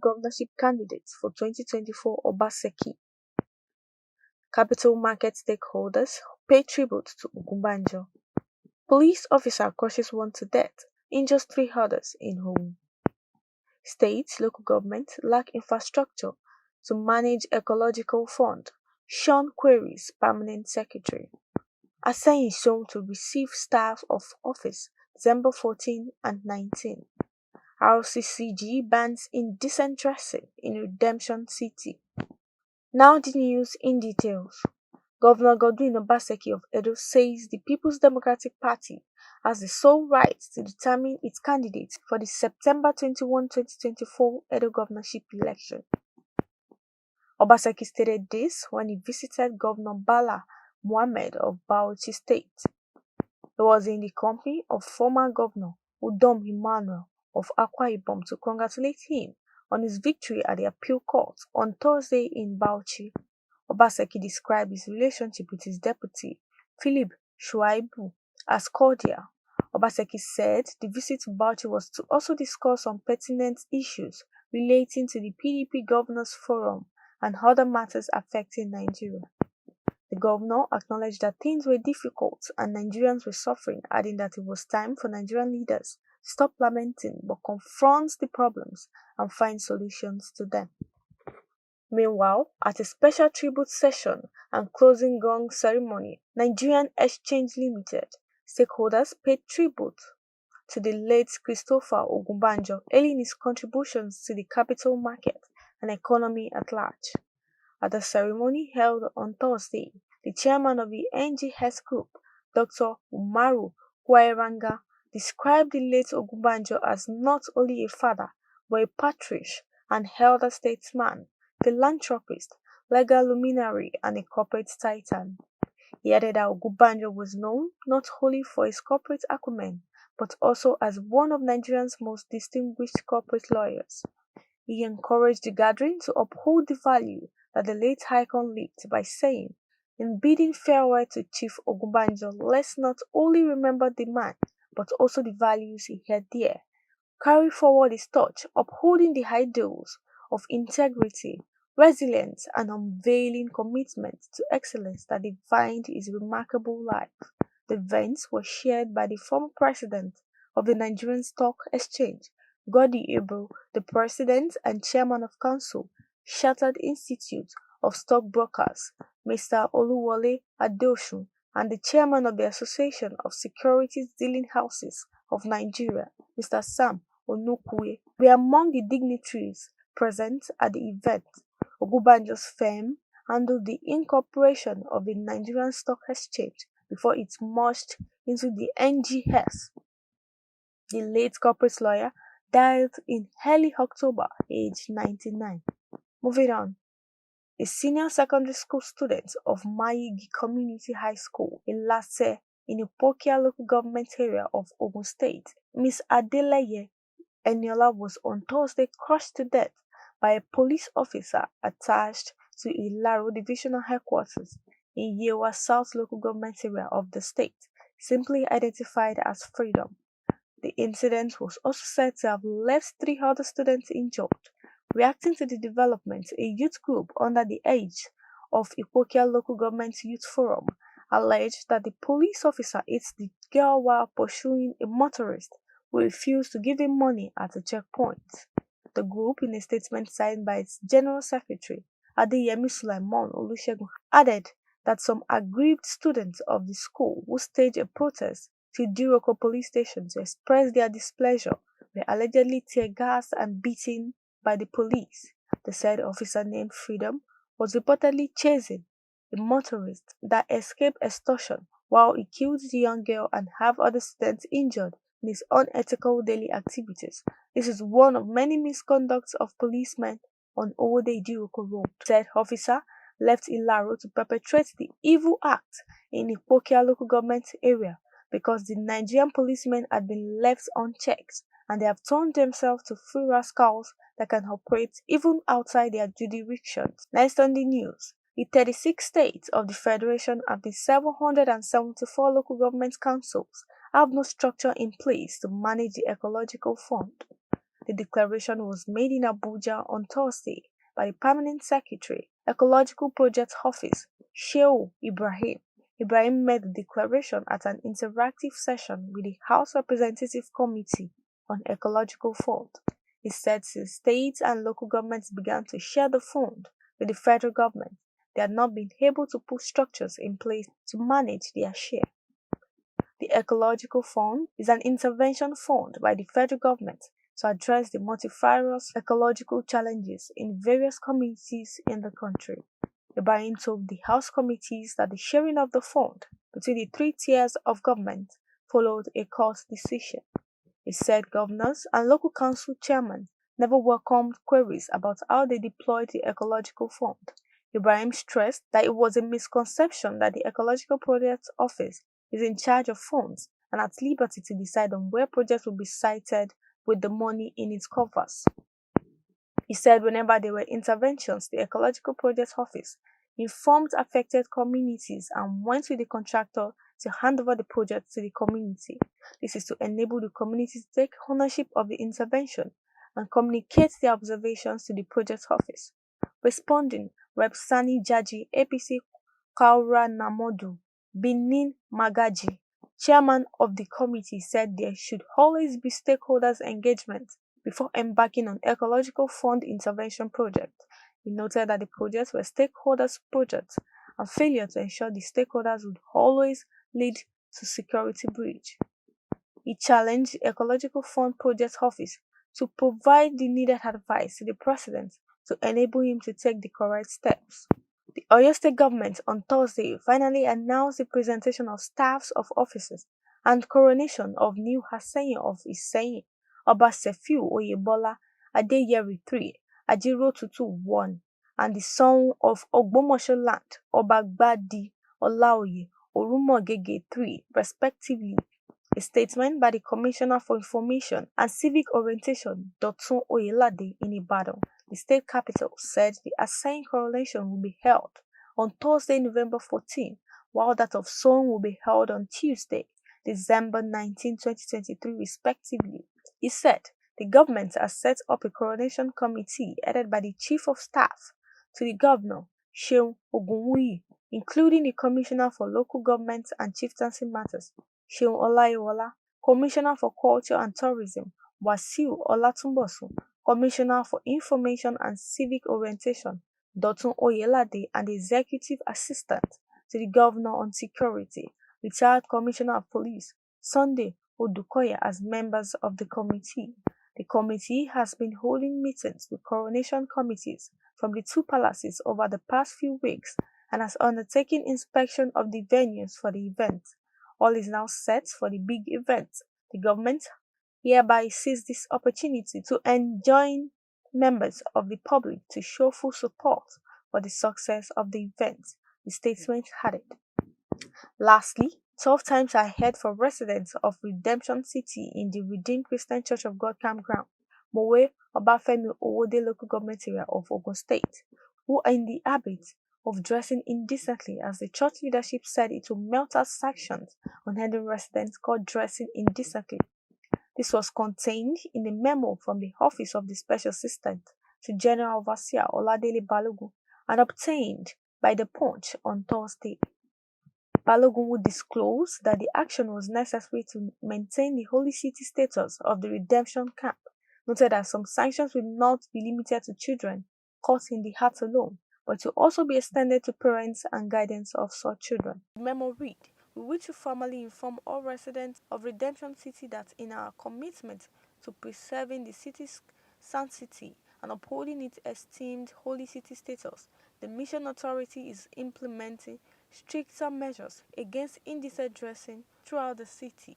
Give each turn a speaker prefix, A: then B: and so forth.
A: governorship candidate for 2024 Obaseki. Capital market stakeholders pay tribute to Ogunbanjo. Police officer crushes one to death, injures three others in home. States, local governments lack infrastructure to manage ecological fund. Sean queries permanent secretary. Assign shown to receive staff of office December 14 and 19. RCCG bans indecent dressing in Redemption City. Now the news in details. Governor Godwin Obaseki of Edo says the People's Democratic Party has the sole right to determine its candidates for the September 21, 2024 Edo governorship election. Obaseki stated this when he visited Governor Bala Mohammed of Bauchi State. He was in the company of former Governor Udom Emmanuel of Akwa Ibom to congratulate him on his victory at the appeal court on Thursday in Bauchi. Obaseki described his relationship with his deputy, Philip Shuaibu, as cordial. Obaseki said the visit to Bauchi was to also discuss on pertinent issues relating to the PDP Governors Forum and other matters affecting Nigeria. The governor acknowledged that things were difficult and Nigerians were suffering, adding that it was time for Nigerian leaders to stop lamenting but confront the problems and find solutions to them. Meanwhile, at a special tribute session and closing gong ceremony, Nigerian Exchange Limited stakeholders paid tribute to the late Christopher Ogunbanjo, hailing his contributions to the capital market and economy at large. At the ceremony held on Thursday, the chairman of the NGS Group, Dr. Umaru Kwairanga, described the late Ogunbanjo as not only a father, but a patriarch and elder statesman, philanthropist, legal luminary, and a corporate titan. He added that Ogunbanjo was known not only for his corporate acumen, but also as one of Nigeria's most distinguished corporate lawyers. He encouraged the gathering to uphold the value that the late icon lived by saying, "In bidding farewell to Chief Ogunbanjo, let's not only remember the man, but also the values he held dear. Carry forward his torch, upholding the ideals of integrity, resilience, and unveiling commitment to excellence that defined his remarkable life." The events were shared by the former president of the Nigerian Stock Exchange, Godi Ebro, the president and chairman of Council, Chartered Institute of Stockbrokers, Mr. Oluwole Adeosun, and the chairman of the Association of Securities Dealing Houses of Nigeria, Mr. Sam Onukwe, were among the dignitaries present at the event. Ogunbanjo's firm handled the incorporation of the Nigerian Stock Exchange before it merged into the NGS. The late corporate lawyer died in early October, aged 99. Moving on, a senior secondary school student of Mayigi Community High School in Lase in Ipokia local government area of Ogun State, Miss Adeleye Eniola, was on Thursday crushed to death by a police officer attached to Ilaro Divisional Headquarters in Yewa South local government area of the state, simply identified as Freedom. The incident was also said to have left three other students injured. Reacting to the development, a youth group under the age of Ipokia Local Government Youth Forum alleged that the police officer hit the girl while pursuing a motorist who refused to give him money at a checkpoint. The group, in a statement signed by its General Secretary, Adeyemi Sulaiman Olusegun, added that some aggrieved students of the school who staged a protest to Diroko police station to express their displeasure were allegedly tear-gassed and beaten by the police. The said officer, named Freedom, was reportedly chasing a motorist that escaped extortion while he killed the young girl and have other students injured in his unethical daily activities. This is one of many misconducts of policemen on Ode Diroko Road. The said officer left Ilaro to perpetrate the evil act in Ipokia local government area because the Nigerian policemen had been left unchecked and they have turned themselves to free rascals that can operate even outside their jurisdictions. Next on the news, the 36 states of the Federation and the 774 local government councils have no structure in place to manage the ecological fund. The declaration was made in Abuja on Thursday by the Permanent Secretary, Ecological Projects Office, Shehu Ibrahim. Ibrahim made the declaration at an interactive session with the House Representative Committee on Ecological Fund. He said since states and local governments began to share the fund with the federal government, they had not been able to put structures in place to manage their share. The Ecological Fund is an intervention fund by the federal government to address the multifarious ecological challenges in various communities in the country. Ibrahim told the House committees that the sharing of the fund between the three tiers of government followed a court decision. He said governors and local council chairmen never welcomed queries about how they deployed the Ecological Fund. Ibrahim stressed that it was a misconception that the Ecological Projects Office is in charge of funds and at liberty to decide on where projects will be cited with the money in its coffers. He said whenever there were interventions, the Ecological Projects Office informed affected communities and went with the contractor to hand over the project to the community. This is to enable the community to take ownership of the intervention and communicate their observations to the project office. Responding, Rep. Sani Jaji, APC Kaura Namodu, Benin Magaji, chairman of the committee, said there should always be stakeholders' engagement before embarking on ecological fund intervention projects. He noted that the projects were stakeholders' projects and failure to ensure the stakeholders would always lead to security breach. He challenged the Ecological Fund Project Office to provide the needed advice to the President to enable him to take the correct steps. The Oyo State government on Thursday finally announced the presentation of staffs of officers and coronation of new Haseyin of Iseyin, Obaseki Oyebola Adeyeri III, Ajiro Tutu I, and the son of Ogbomosho land, Obagbadi Olaoye Orumogege III, respectively. A statement by the Commissioner for Information and Civic Orientation, Dotun Oyelade, in Ibadan, the state capital, said the Asayin coronation will be held on Thursday, November 14, while that of Son will be held on Tuesday, December 19, 2023, respectively. He said the government has set up a coronation committee headed by the Chief of Staff to the Governor, Seun Ogunwuyi, including the Commissioner for Local Government and Chieftaincy Matters, Seun Olaiwola, Commissioner for Culture and Tourism, Wasiu Olatunbosun, Commissioner for Information and Civic Orientation, Dotun Oyelade, and Executive Assistant to the Governor on Security, retired Commissioner of Police, Sunday Odukoya, as members of the committee. The committee has been holding meetings with coronation committees from the two palaces over the past few weeks and has undertaken inspection of the venues for the event. All is now set for the big event. The government hereby seizes this opportunity to enjoin members of the public to show full support for the success of the event, the statement added. Lastly, 12 times ahead for residents of Redemption City in the Redeemed Christian Church of God campground, Mowe Obafemi Owode local government area of Ogun State, who are in the habit of dressing indecently, as the church leadership said it will melt out sanctions on any residents caught dressing indecently. This was contained in a memo from the Office of the Special Assistant to General Overseer Oladele Balogun and obtained by the Punch on Thursday. Balogun would disclose that the action was necessary to maintain the Holy City status of the Redemption Camp, noted that some sanctions will not be limited to children caught in the act alone, but to also be extended to parents and guidance of such children. The memo read, "We wish to formally inform all residents of Redemption City that in our commitment to preserving the city's sanctity and upholding its esteemed Holy City status, the Mission Authority is implementing stricter measures against indecent dressing throughout the city."